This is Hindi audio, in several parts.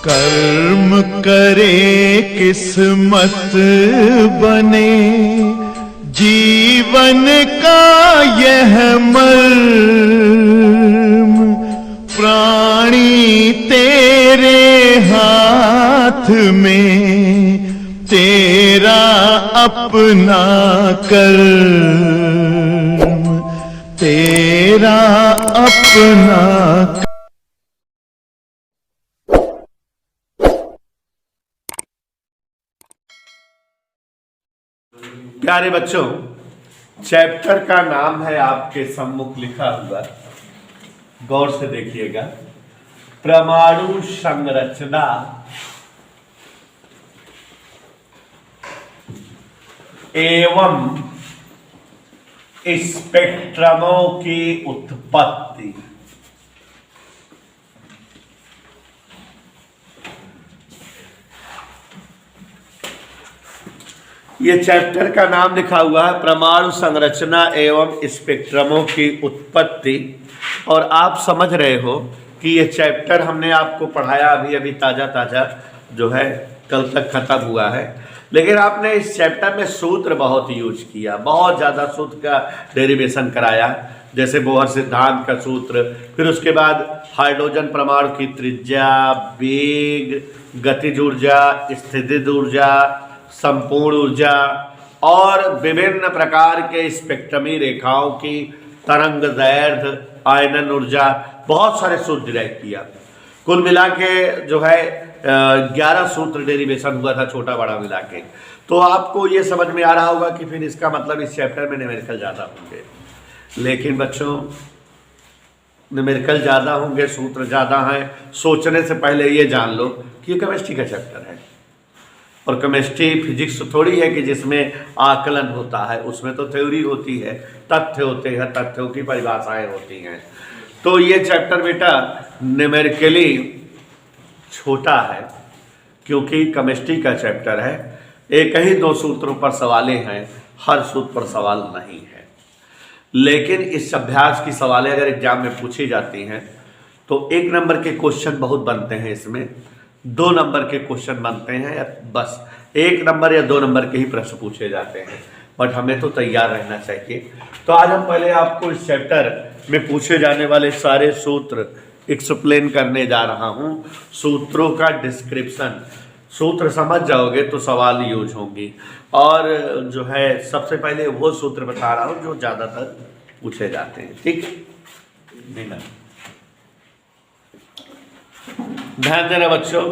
कर्म करे किस्मत बने, जीवन का यह मर्म, प्राणी तेरे हाथ में, तेरा अपना कर्म, तेरा अपना। प्यारे बच्चों, चैप्टर का नाम है आपके सम्मुख लिखा हुआ, गौर से देखिएगा, परमाणु संरचना एवं स्पेक्ट्रमों की उत्पत्ति। ये चैप्टर का नाम लिखा हुआ है परमाणु संरचना एवं स्पेक्ट्रमों की उत्पत्ति। और आप समझ रहे हो कि ये चैप्टर हमने आपको पढ़ाया अभी अभी ताजा जो है कल तक खत्म हुआ है, लेकिन आपने इस चैप्टर में सूत्र बहुत यूज किया, बहुत ज़्यादा सूत्र का डेरिवेशन कराया, जैसे बोहर सिद्धांत का सूत्र, फिर उसके बाद हाइड्रोजन परमाणु की त्रिज्या, वेग, गतिज ऊर्जा, स्थितिज ऊर्जा, संपूर्ण ऊर्जा और विभिन्न प्रकार के स्पेक्ट्रमी रेखाओं की तरंग दैर्घ्य, आयनन ऊर्जा, बहुत सारे सूत्र डिराइव किया। कुल मिला के जो है 11 सूत्र डेरिवेशन हुआ था, छोटा बड़ा मिला के। तो आपको ये समझ में आ रहा होगा कि फिर इसका मतलब इस चैप्टर में न्यूमेरिकल ज़्यादा होंगे। लेकिन बच्चों, न्यूमेरिकल ज़्यादा होंगे, सूत्र ज़्यादा हैं, सोचने से पहले ये जान लो कि ये केमिस्ट्री का चैप्टर है। और केमिस्ट्री फिजिक्स थोड़ी है कि जिसमें आकलन होता है, उसमें तो थ्योरी होती है, तथ्य होते हैं, तथ्यों की परिभाषाएं होती हैं। तो ये चैप्टर बेटा न्यूमेरिकली छोटा है, क्योंकि केमिस्ट्री का चैप्टर है। एक ही 2 सूत्रों पर सवालें हैं, हर सूत्र पर सवाल नहीं है। लेकिन इस अभ्यास की सवालें अगर एग्जाम में पूछी जाती हैं तो 1 नंबर के क्वेश्चन बहुत बनते हैं, इसमें 2 नंबर के क्वेश्चन बनते हैं, या बस 1 नंबर या 2 नंबर के ही प्रश्न पूछे जाते हैं। बट हमें तो तैयार रहना चाहिए। तो आज हम पहले आपको इस चैप्टर में पूछे जाने वाले सारे सूत्र एक्सप्लेन करने जा रहा हूं। सूत्रों का डिस्क्रिप्शन, सूत्र समझ जाओगे तो सवाल यूज होंगी। और जो है सबसे पहले वो सूत्र बता रहा हूं जो ज़्यादातर पूछे जाते हैं, ठीक है ना? ध्यान देना बच्चों,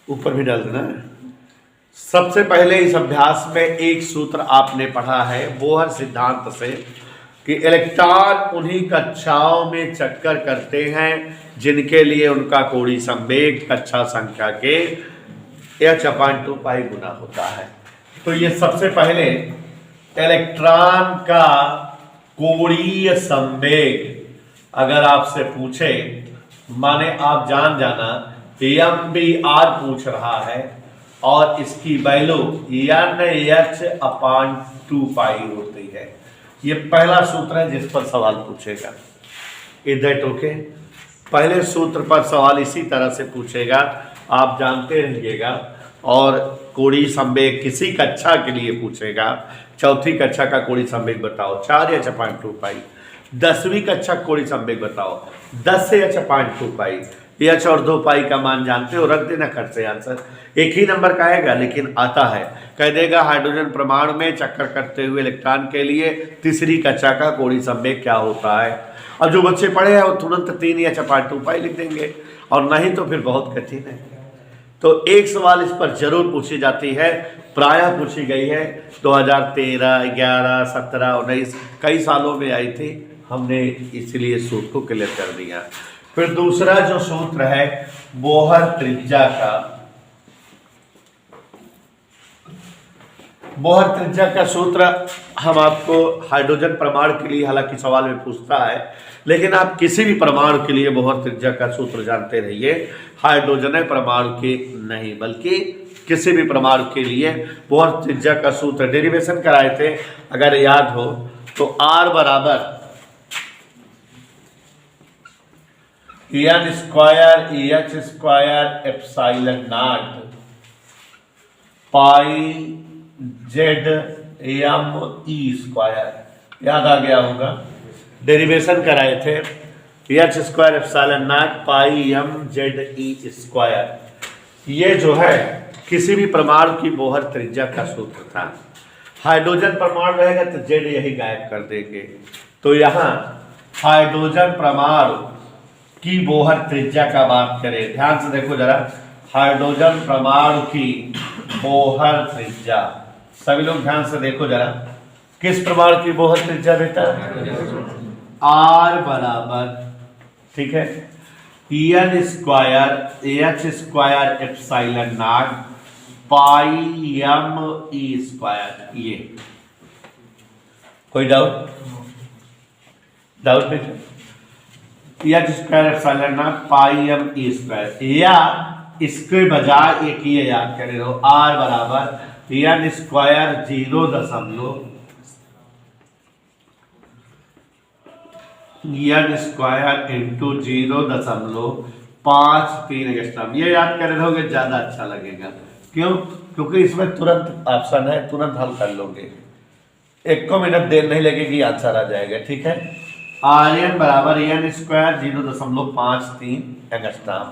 ऊपर भी डाल देना। सबसे पहले इस अभ्यास में एक सूत्र आपने पढ़ा है बोहर सिद्धांत से कि इलेक्ट्रॉन उन्हीं कक्षाओं में चक्कर करते हैं जिनके लिए उनका कोणीय संवेग कक्षा संख्या के h/2 पाई गुना होता है। तो ये सबसे पहले इलेक्ट्रॉन का कोणीय संवेग अगर आपसे पूछे, माने आप जान जाना MBR पूछ रहा है और इसकी वैल्यू NH/2 पाई होती है। ये पहला सूत्र है जिस पर सवाल पूछेगा। Is that okay? पहले सूत्र पर सवाल इसी तरह से पूछेगा, आप जानते रहिएगा। और कोणीय संवेग किसी कक्षा के लिए पूछेगा, 4वीं कक्षा का कोणीय संवेग बताओ, 4h/2 पाई। 10वीं कक्षा कोणीय संवेग बताओ, 10h/2 पाई। h और 2 पाई का मान जानते हो, रख देना खट से आंसर। एक ही नंबर का आएगा लेकिन आता है, कह देगा हाइड्रोजन परमाणु में चक्कर करते हुए इलेक्ट्रॉन के लिए 3री कक्षा का कोणीय संवेग क्या होता है। अब जो बच्चे पढ़े हैं वो तुरंत 3h/2 पाई लिख देंगे, और नहीं तो फिर बहुत कठिन है। तो एक सवाल इस पर जरूर पूछी जाती है, प्रायः पूछी गई है, 2013, 11, 17, 19 कई सालों में आई थी, हमने इसलिए सूत्र को क्लियर कर दिया। फिर दूसरा जो सूत्र है बोहर त्रिज्या का, बोहर त्रिज्या का सूत्र हम आपको हाइड्रोजन परमाणु के लिए हालांकि सवाल में पूछता है, लेकिन आप किसी भी परमाणु के लिए बोहर त्रिज्या का सूत्र जानते रहिए। हाइड्रोजन परमाणु के नहीं बल्कि किसी भी परमाणु के लिए बोहर त्रिज्या का सूत्र डेरिवेशन कराए थे, अगर याद हो तो R बराबर n square h square epsilon naught pi z m e square. याद आ गया होगा, डेरिवेशन कराए थे। H square epsilon naught pi m z e square. ये जो है किसी भी परमाणु की बोहर त्रिज्या का सूत्र था। हाइड्रोजन परमाणु रहेगा तो जेड यही गायब कर देंगे। तो यहाँ हाइड्रोजन परमाणु की बोहर त्रिज्या का बात करें, ध्यान से देखो जरा। हाइड्रोजन परमाणु की बोहर त्रिज्या, सभी लोग ध्यान से देखो जरा। किस परमाणु की बोहर त्रिज्या बेटा? आर बराबर, ठीक है, n square h square epsilon naught pi m e square. ये कोई डाउट बेटा? H square epsilon naught pi m e square, या इसके बजाय एक ये याद करे रहो, आर बराबर n square 0.5 n square into 0.53 angstrom. ये याद कर रहोगे ज्यादा अच्छा लगेगा। क्यों? क्योंकि इसमें तुरंत ऑप्शन है, तुरंत हल कर लोगे, 1 मिनट देर नहीं लगेगी, आंसर आ जाएगा। ठीक है, आर एन बराबर एन स्क्वायर 0.53 एंगस्ट्रॉम।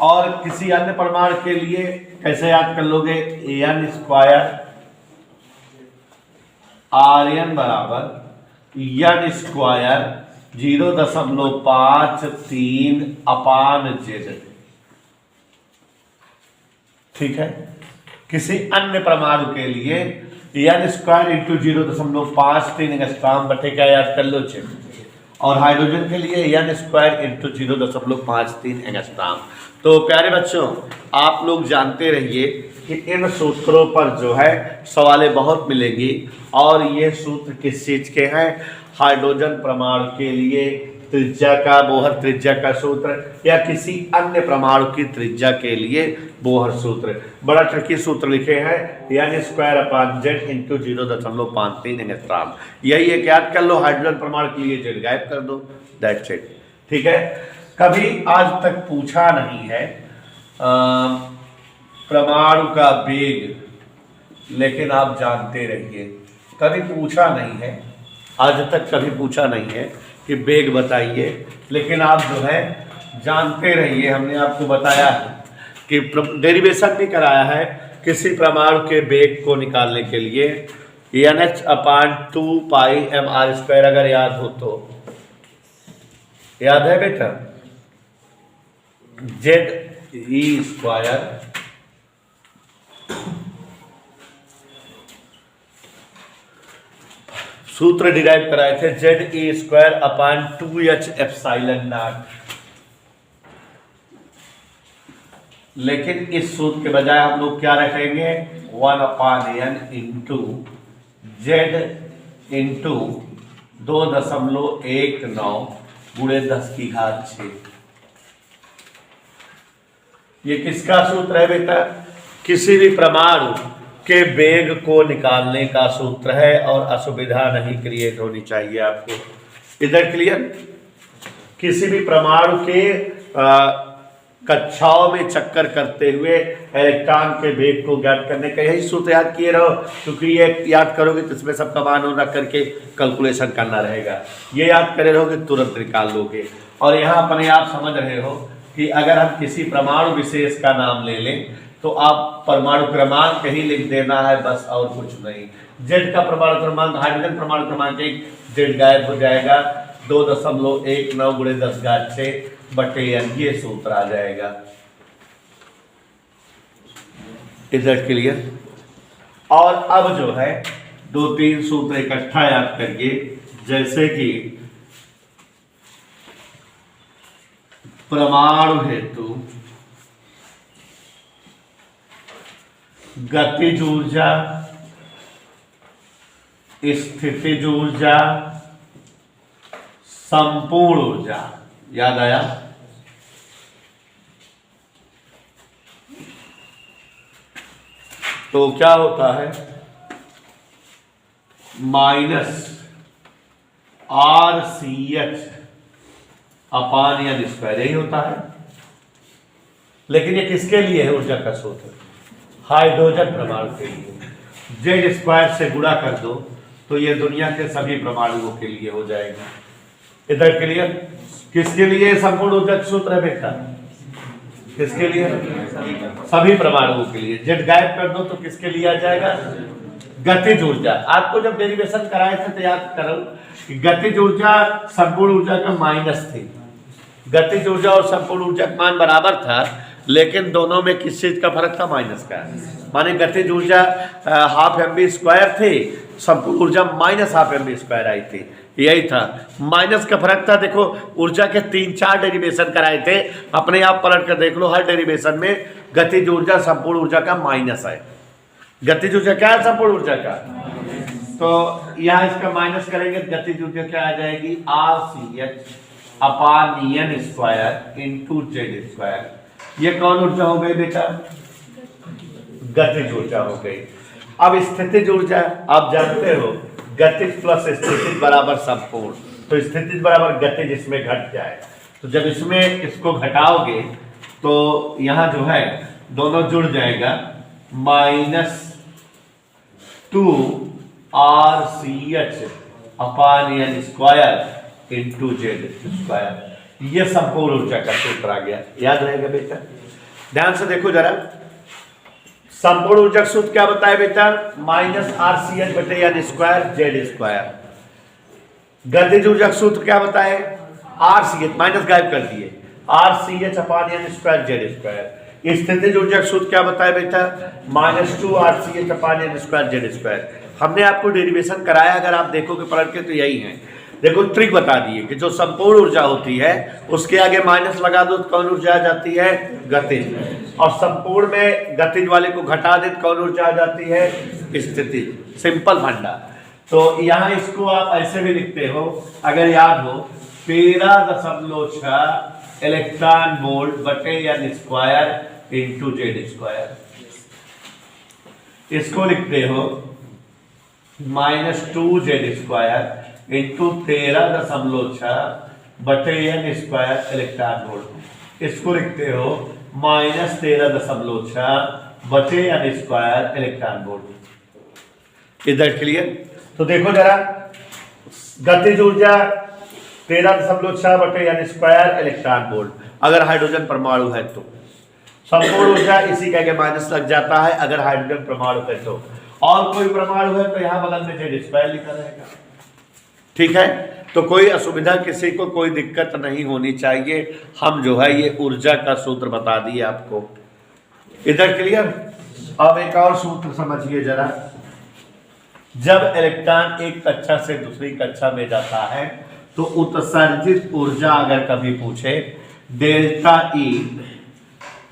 और किसी अन्य परमाणु के लिए कैसे याद कर लोगे? एन स्क्वायर आर एन बराबर एन स्क्वायर 0.53 अपान जेड। ठीक है, किसी अन्य परमाणु के लिए एन स्क्वायर इंटू 0.53 एंगस्ट्रॉम बटे क्या याद कर लो जेड। और हाइड्रोजन के लिए एन स्क्वायर इंटू 0.53 एंगस्ट्रॉम। तो प्यारे बच्चों, आप लोग जानते रहिए कि इन सूत्रों पर जो है सवालें बहुत मिलेंगी। और ये सूत्र किस चीज के हैं? हाइड्रोजन परमाणु के लिए त्रिज्या का, बोहर त्रिज्या का सूत्र, या किसी अन्य परमाणु की त्रिज्या के लिए बोहर सूत्र। बड़ा ट्रिकी सूत्र लिखे हैं, n square upon z into 0.53 angstrom. यही एक याद कर लो, हाइड्रोजन परमाणु के लिए जेड गायब कर दो, दैट्स इट। ठीक है, कभी आज तक पूछा नहीं है परमाणु का वेग, लेकिन आप जानते रहिए कभी पूछा नहीं है, आज तक कभी पूछा नहीं है कि वेग बताइए, लेकिन आप जो है जानते रहिए। हमने आपको बताया है कि डेरिवेशन भी कराया है किसी परमाणु के वेग को निकालने के लिए NH अपान 2 पाई एम आर स्क्वायर। अगर याद हो तो याद है बेटा, जेड ई स्क्वायर सूत्र डिराइव कराए थे, Z e square upon 2h epsilon not. लेकिन इस सूत्र के बजाय हम लोग क्या रखेंगे? 1/n इंटू जेड इंटू 2.19 गुणे 10⁶। ये किसका सूत्र है बेटा? किसी भी परमाणु के वेग को निकालने का सूत्र है, और असुविधा नहीं क्रिएट होनी चाहिए आपको। इधर क्लियर? किसी भी परमाणु के कक्षाओं में चक्कर करते हुए इलेक्ट्रॉन के वेग को ज्ञात करने का यही सूत्र याद किए रहो, क्योंकि ये याद करोगे तो इसमें सबका मान रख करके कैलकुलेशन करना रहेगा। ये याद करे रहोगे तुरंत निकाल लोगे। और यहाँ अपने आप समझ रहे हो कि अगर हम किसी परमाणु विशेष का नाम ले लें तो आप परमाणु क्रमांक ही लिख देना है बस, और कुछ नहीं। जेड का परमाणु क्रमांक, हाइड्रोजन परमाणु क्रमांक 1, जेड गायब हो जाएगा, 2.19 गुणे 10⁶ बटे n, ये सूत्र आ जाएगा। इधर क्लियर? और अब जो है 2-3 सूत्र इकट्ठा याद करिए, जैसे कि परमाणु हेतु गतिज ऊर्जा, स्थितिज ऊर्जा, संपूर्ण ऊर्जा। याद आया? तो क्या होता है? माइनस RCH अपान एन स्क्वायर, यही होता है। लेकिन ये किसके लिए है ऊर्जा का सूत्र? हाइड्रोजन परमाणु के लिए। जेड स्क्वायर से गुणा कर दो तो ये दुनिया के सभी परमाणुओं के लिए हो जाएगा। इधर क्लियर? किसके लिए संपूर्ण ऊर्जा सूत्र है बेटा? किसके लिए? सभी परमाणुओं के लिए। जेड गायब कर दो तो किसके लिए आ जाएगा? गतिज ऊर्जा। आपको जब डेरिवेशन कराए थे तो याद करो कि गतिज ऊर्जा संपूर्ण ऊर्जा का माइनस थी। गतिज ऊर्जा और संपूर्ण ऊर्जा का मान बराबर था, लेकिन दोनों में किस चीज का फर्क था? माइनस का। माने गतिज ऊर्जा हाफ mv स्क्वायर थी, संपूर्ण ऊर्जा माइनस हाफ mv स्क्वायर आई थी, यही था, माइनस का फर्क था। देखो ऊर्जा के 3-4 डेरिवेशन कराए थे, अपने आप पलट कर देख लो, हर डेरिवेशन में गतिज ऊर्जा संपूर्ण ऊर्जा का माइनस है। गतिज ऊर्जा क्या है? संपूर्ण ऊर्जा का। तो यहाँ इसका माइनस करेंगे, गतिज ऊर्जा क्या आ जाएगी? RCH अपान N square into Z square. ये कौन ऊर्जा हो गई बेटा? गतिज ऊर्जा हो गई। अब स्थितिज ऊर्जा आप जानते हो, गतिज प्लस स्थितिज बराबर संपूर्ण, तो स्थितिज बराबर गतिज इसमें घट जाए। तो जब इसमें इसको घटाओगे तो यहाँ जो है दोनों जुड़ जाएगा, -2 RCH अपान N square into Z square. ये संपूर्ण ऊर्जा का सूत्र आ गया, याद रहेगा बेटा। ध्यान से देखो जरा, संपूर्ण ऊर्जा सूत्र क्या बताए बेटा? -RCH बटे एन स्क्वायर जेड स्क्वायर। गतिज ऊर्जा सूत्र क्या बताए? RCH, माइनस गायब कर दिए, RCH अपान एन स्क्वायर जेड स्क्वायर। स्थितिज ऊर्जा सूत्र क्या बताए बेटा? -2 RCH अपान एन स्क्वायर जेड स्क्वायर। हमने आपको डेरिवेशन कराया, अगर आप देखोगे पलट के तो यही है। देखो ट्रिक बता दिए कि जो संपूर्ण ऊर्जा होती है उसके आगे माइनस लगा दो तो कौन ऊर्जा आ जाती है? गतिज। और संपूर्ण में गतिज वाले को घटा दे तो कौन ऊर्जा आ जाती है? स्थितिज। सिंपल फंडा। तो यहाँ इसको आप ऐसे भी लिखते हो, अगर याद हो, 13.6 इलेक्ट्रॉन वोल्ट बटे n square into Z square. इसको लिखते हो -2 जेड स्क्वायर इंटू 13.6 बटे एन स्क्वायर इलेक्ट्रॉन वोल्ट। इसको लिखते हो -13.6 बटे एन स्क्वायर इलेक्ट्रॉन वोल्ट। इधर क्लियर? तो देखो जरा, गतिज ऊर्जा 13.6 बटे एन स्क्वायर इलेक्ट्रॉन वोल्ट अगर हाइड्रोजन परमाणु है तो। संपूर्ण ऊर्जा इसी का माइनस लग जाता है अगर हाइड्रोजन परमाणु है तो। और कोई परमाणु है तो यहाँ बगल में जेड स्क्वायर लिखा रहेगा। ठीक है, तो कोई असुविधा किसी को, कोई दिक्कत नहीं होनी चाहिए। हम जो है ये ऊर्जा का सूत्र बता दिए आपको। इधर क्लियर? अब एक और सूत्र समझिए जरा। जब इलेक्ट्रॉन एक कक्षा से दूसरी कक्षा में जाता है तो उत्सर्जित ऊर्जा अगर कभी पूछे, डेल्टा ई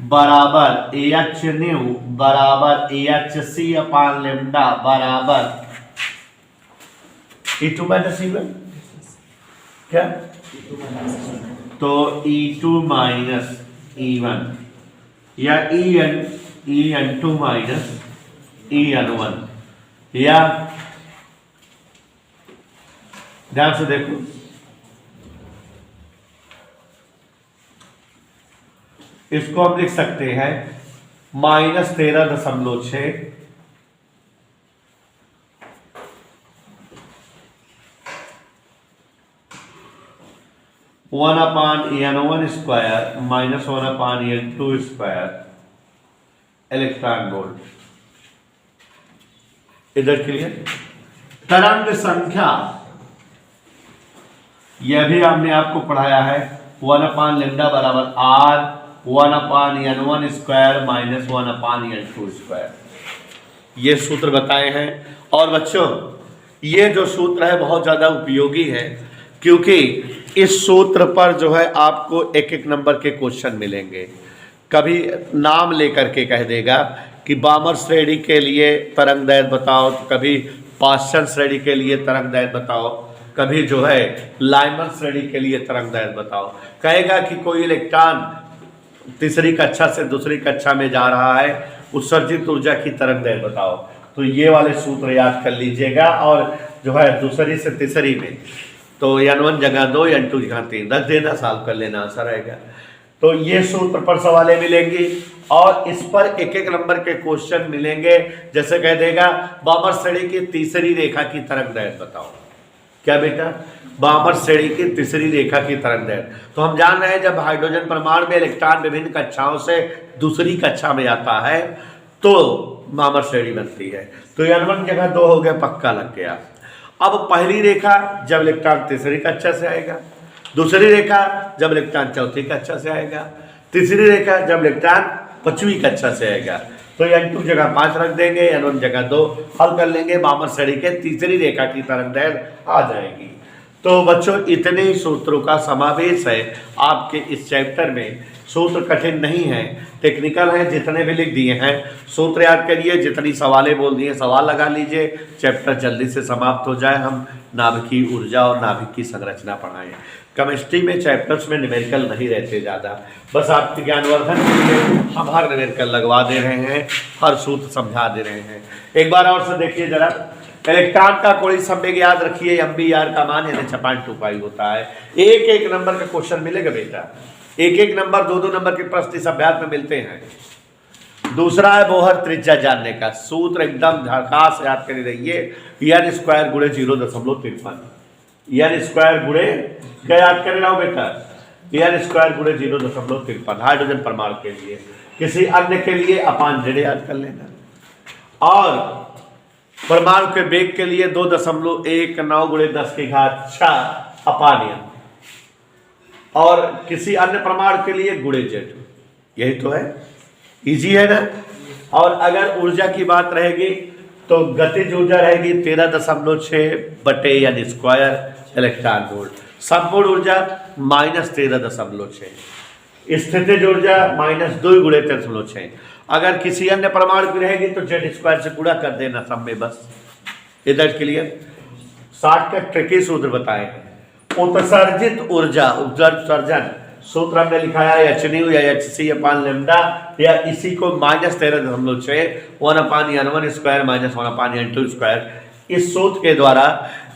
बराबर एच न्यू बराबर AHC अपान लेमडा बराबर E2 माइनस E1। क्या? तो E2 माइनस E1 या EN2 माइनस EN1, या ध्यान से देखो, इसको हम लिख सकते हैं -13.6 1 अपान EN1 स्क्वायर माइनस 1 अपान EN2 स्क्वायर इलेक्ट्रॉन वोल्ट। इधर क्लियर? तरंग संख्या यह भी हमने आपको पढ़ाया है, 1 अपान लेमडा बराबर R 1 अपान EN1 स्क्वायर माइनस 1 अपान EN2 स्क्वायर। ये सूत्र बताए हैं। और बच्चों ये जो सूत्र है बहुत ज़्यादा उपयोगी है, क्योंकि इस सूत्र पर जो है आपको एक एक नंबर के क्वेश्चन मिलेंगे। कभी नाम लेकर के कह देगा कि बामर श्रेणी के लिए तरंग दैर्घ्य बताओ, तो कभी पाश्चन श्रेणी के लिए तरंग दैर्घ्य बताओ, कभी जो है लाइमन श्रेणी के लिए तरंग दैर्घ्य बताओ। कहेगा कि कोई इलेक्ट्रॉन तीसरी कक्षा से दूसरी कक्षा में जा रहा है, उत्सर्जित ऊर्जा की तरंग दैर्घ्य बताओ। तो ये वाले सूत्र याद कर लीजिएगा। और जो है दूसरी से तीसरी में तो n1 जगह 2 n2 जगह 3 रख देना, सॉल्व कर लेना, आंसर आएगा। तो ये सूत्र पर सवालें मिलेंगी और इस पर एक एक नंबर के क्वेश्चन मिलेंगे। जैसे कह देगा बामर श्रेणी की तीसरी रेखा की तरंगदैर्घ्य बताओ। क्या बेटा? बामर श्रेणी की तीसरी रेखा की तरंगदैर्घ्य। तो हम जान रहे हैं जब हाइड्रोजन परमाणु में इलेक्ट्रॉन विभिन्न कक्षाओं से दूसरी कक्षा में आता है तो बामर श्रेणी बनती है। तो n1 जगह 2 हो गया, पक्का लग गया। अब पहली रेखा जब इलेक्ट्रॉन तीसरी कक्षा से आएगा, दूसरी रेखा जब इलेक्ट्रॉन चौथी कक्षा से आएगा, तीसरी रेखा जब इलेक्ट्रॉन पांचवी कक्षा से आएगा। तो n2 जगह 5 रख देंगे, n1 जगह 2 हल कर लेंगे, बामर श्रेणी के तीसरी रेखा की तरंगदैर्घ्य आ जाएगी। तो बच्चों इतने ही सूत्रों का समावेश है आपके इस चैप्टर में। सूत्र कठिन नहीं है, टेक्निकल है, जितने भी लिख दिए हैं सूत्र याद करिए, जितनी सवालें बोल दिए सवाल लगा लीजिए, चैप्टर जल्दी से समाप्त हो जाए। हम नाभिकीय ऊर्जा और नाभिक की संरचना पढ़ाएं। केमिस्ट्री में चैप्टर्स में न्यूमेरिकल नहीं रहते ज़्यादा, बस आपके ज्ञानवर्धन के लिए हम हर न्यूमेरिकल लगवा दे रहे हैं, हर सूत्र समझा दे रहे हैं। एक बार और से देखिए जरा, इलेक्ट्रॉन का कोई संवेग याद रखिए, MBR का मान यानी 6.25 होता है। एक एक नंबर का क्वेश्चन मिलेगा बेटा, एक एक नंबर 2-2 नंबर के प्रश्न इस अभ्यास में मिलते हैं। दूसरा है बोहर त्रिज्या जानने का सूत्र, एकदम झकास याद कर रहिए, n स्क्वायर गुणे 0.53, n स्क्वायर गुणे क्या याद कर रहे हो बेटा, n स्क्वायर गुणे 0.53 हाइड्रोजन परमाणु के लिए। किसी अन्य के लिए अपान जेड याद कर लेना, और परमाणु के वेग के लिए 2.19 गुणे 10⁶ अपान n, और किसी अन्य परमाणु के लिए गुणे जेड। यही तो है, इजी है ना। और अगर ऊर्जा की बात रहेगी तो गतिज ऊर्जा रहेगी 13.6 बटे n स्क्वायर इलेक्ट्रॉन वोल्ट, संपूर्ण ऊर्जा -13.6, स्थितिज ऊर्जा -2 गुणे 13.6। अगर किसी अन्य परमाणु की रहेगी तो जेड स्क्वायर से गुणा कर देना सब में, बस। इधर क्लियर। शॉर्टकट ट्रिकी सूत्र बताए हैं। उत्सर्जित ऊर्जा, उत्सर्जन सूत्र हमने लिखा है hν या hc अपान लैम्डा, या इसी को -13.6 1/n1 स्क्वायर -1/n2 स्क्वायर। इस सूत्र के द्वारा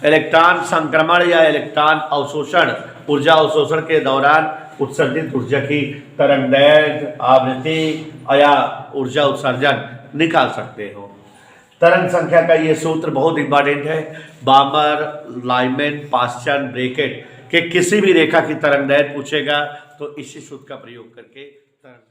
इलेक्ट्रॉन संक्रमण या इलेक्ट्रॉन अवशोषण, ऊर्जा अवशोषण के दौरान उत्सर्जित ऊर्जा की तरंगदैर्घ्य, आवृत्ति या ऊर्जा उत्सर्जन निकाल सकते हो। तरंग संख्या का ये सूत्र बहुत इंपॉर्टेंट है। बामर, लाइमैन, पाश्चन, ब्रैकेट के किसी भी रेखा की तरंगदैर्घ्य पूछेगा तो इसी सूत्र का प्रयोग करके तरंग